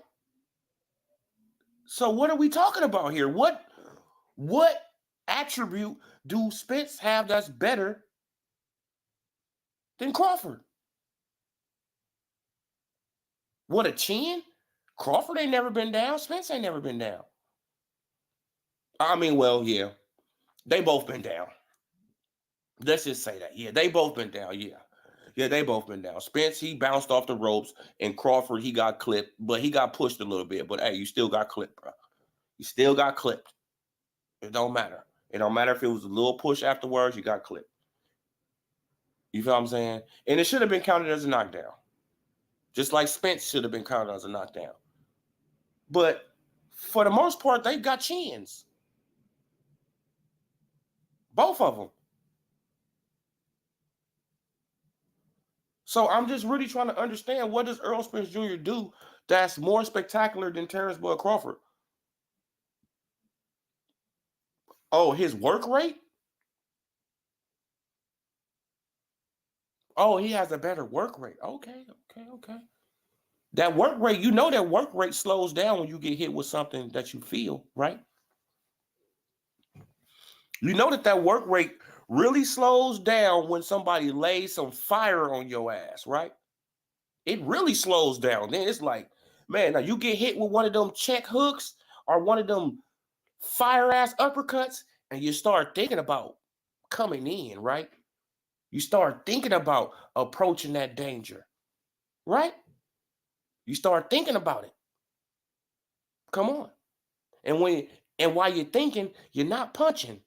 So what are we talking about here? What attribute do Spence have that's better than Crawford? What, a chin? Crawford ain't never been down. Spence ain't never been down. I mean, well, yeah. They both been down. Let's just say that. Yeah, they both been down. Yeah. Yeah, they both been down. Spence, he bounced off the ropes, and Crawford, he got clipped, but he got pushed a little bit. But hey, you still got clipped, bro. You still got clipped. It don't matter. It don't matter if it was a little push afterwards, you got clipped. You feel what I'm saying? And it should have been counted as a knockdown. Just like Spence should have been counted as a knockdown. But for the most part, they got chins. Both of them. So I'm just really trying to understand, what does Earl Spence Jr. do that's more spectacular than Terrence Bud Crawford? Oh, his work rate? Oh, he has a better work rate. Okay. That work rate, that work rate slows down when you get hit with something that you feel, right? You know that work rate really slows down when somebody lays some fire on your ass, right? It really slows down. Then it's like, man, now you get hit with one of them check hooks or one of them fire ass uppercuts, and you start thinking about coming in, right? You start thinking about approaching that danger, right? You start thinking about it. Come on. And while you're thinking, you're not punching.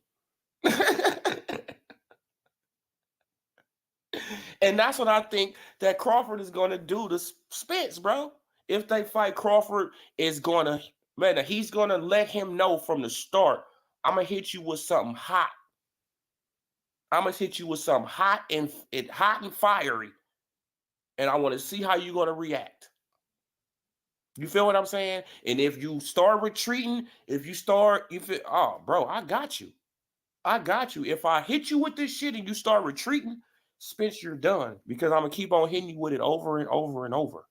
And that's what I think that Crawford is going to do to Spence, bro. If they fight, Crawford is going to, man, he's going to let him know from the start, I'm going to hit you with something hot. I'm going to hit you with something hot and fiery. And I want to see how you're going to react. You feel what I'm saying? And if you start retreating, oh, bro, I got you. If I hit you with this shit and you start retreating, Spence, you're done, because I'm going to keep on hitting you with it over and over and over.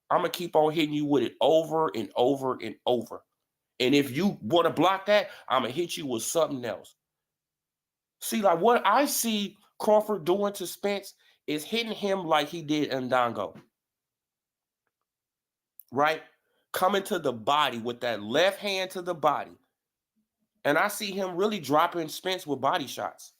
I'm going to keep on hitting you with it over and over and over. And if you want to block that, I'm going to hit you with something else. See, like what I see Crawford doing to Spence is hitting him like he did Ndango. Right? Coming to the body with that left hand to the body. And I see him really dropping Spence with body shots.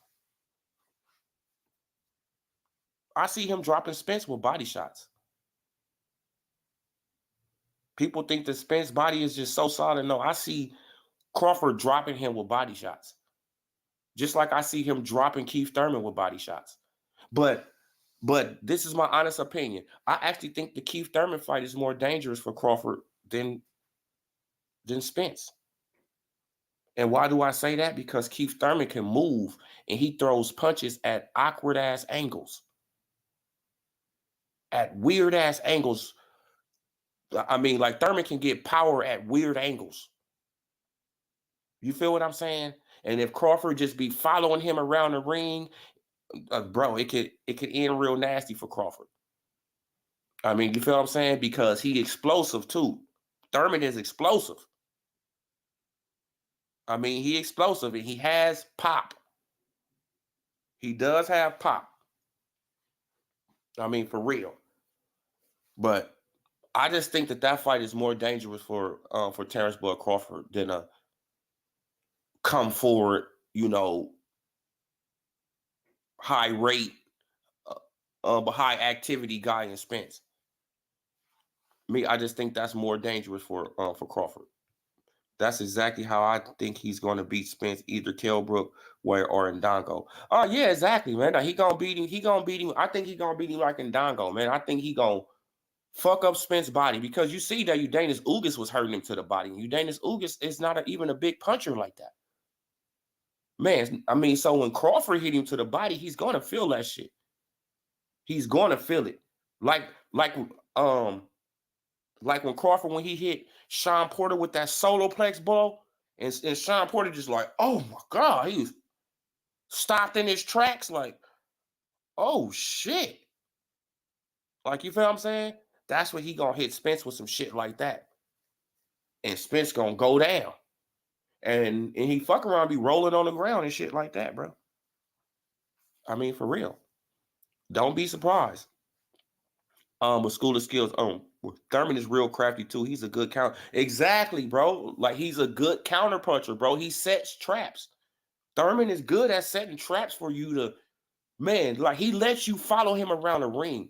People think the Spence body is just so solid. No, I see Crawford dropping him with body shots. Just like I see him dropping Keith Thurman with body shots. But this is my honest opinion. I actually think the Keith Thurman fight is more dangerous for Crawford than Spence. And why do I say that? Because Keith Thurman can move and he throws punches at awkward ass angles. At weird ass angles. I mean, like Thurman can get power at weird angles. You feel what I'm saying? And if Crawford just be following him around the ring, bro, it could end real nasty for Crawford. I mean, you feel what I'm saying? Because he explosive too. Thurman is explosive. I mean, he explosive and he has pop. He does have pop. I mean, for real. But I just think that fight is more dangerous for Terrence Bud Crawford than a come forward, high rate, but high activity guy in Spence. I just think that's more dangerous for Crawford. That's exactly how I think he's going to beat Spence, either Kellbrook or Ndongo. Oh yeah, exactly, man. Now, he gonna beat him. He gonna beat him. I think he gonna beat him like Ndongo, man. I think he gonna fuck up Spence's body, because you see that Udanis Ugas was hurting him to the body. Udanis Ugas is not even a big puncher like that. Man, I mean, so when Crawford hit him to the body, he's gonna feel that shit. He's gonna feel it. Like when Crawford, when he hit Sean Porter with that soloplex ball, and Sean Porter just like, oh my God, he was stopped in his tracks, like, oh shit. Like, you feel what I'm saying? That's when he gonna hit Spence with some shit like that. And Spence gonna go down. And he fuck around, be rolling on the ground and shit like that, bro. I mean, for real. Don't be surprised. With School of Skills, Thurman is real crafty too. He's a good counter. Exactly, bro. Like, he's a good counter puncher, bro. He sets traps. Thurman is good at setting traps for you to, man, like, he lets you follow him around the ring.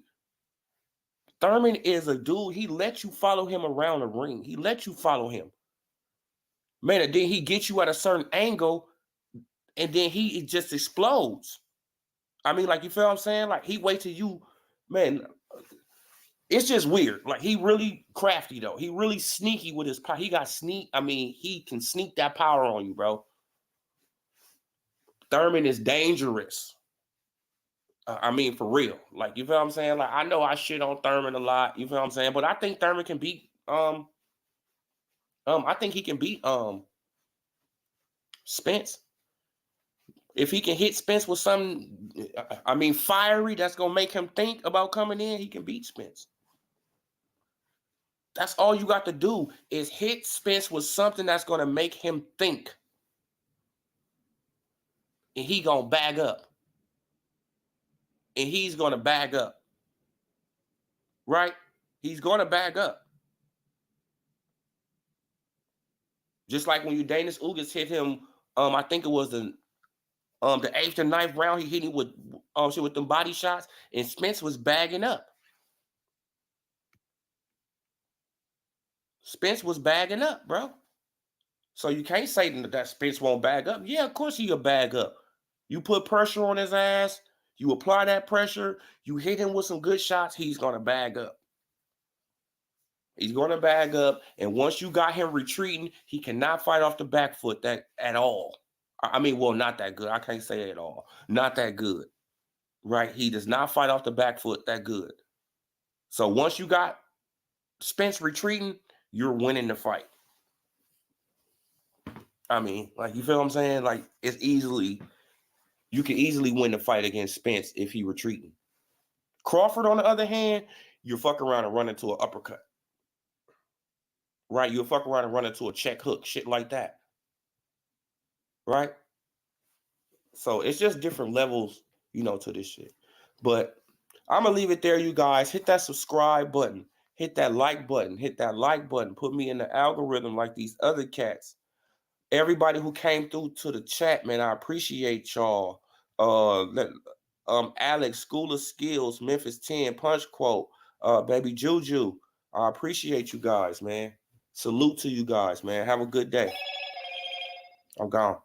Thurman is a dude, he lets you follow him around the ring. He lets you follow him. Man, and then he gets you at a certain angle, and then he just explodes. I mean, like, you feel what I'm saying? Like, he waits till you, man, it's just weird. Like, he really crafty, though. He really sneaky with his power. He got sneak. I mean, he can sneak that power on you, bro. Thurman is dangerous. I mean, for real. Like, you feel what I'm saying? Like, I know I shit on Thurman a lot. You feel what I'm saying? But I think Thurman can beat, I think he can beat, Spence. If he can hit Spence with something, I mean, fiery, that's going to make him think about coming in, he can beat Spence. That's all you got to do, is hit Spence with something that's going to make him think. And he going to bag up. And he's going to bag up. Right? He's going to bag up. Just like when Udanis Ugas hit him, I think it was the 8th or 9th round, he hit him with them body shots, and Spence was bagging up. Spence was bagging up, bro. So you can't say that Spence won't bag up. Yeah, of course he'll bag up. You put pressure on his ass, you apply that pressure, you hit him with some good shots, he's going to bag up. He's going to bag up, and once you got him retreating, he cannot fight off the back foot at all. I mean, well, not that good. I can't say it at all. Not that good, right? He does not fight off the back foot that good. So once you got Spence retreating, you're winning the fight. I mean, like, you feel what I'm saying? Like, you can easily win the fight against Spence if he retreating. Crawford, on the other hand, you fuck around and run into an uppercut. Right? You'll fuck around and run into a check hook, shit like that. Right? So it's just different levels, to this shit. But I'm going to leave it there, you guys. Hit that subscribe button. Hit that like button. Hit that like button. Put me in the algorithm like these other cats. Everybody who came through to the chat, man, I appreciate y'all. Alex, School of Skills, Memphis 10, Punch Quote, Baby Juju. I appreciate you guys, man. Salute to you guys, man. Have a good day. I'm gone.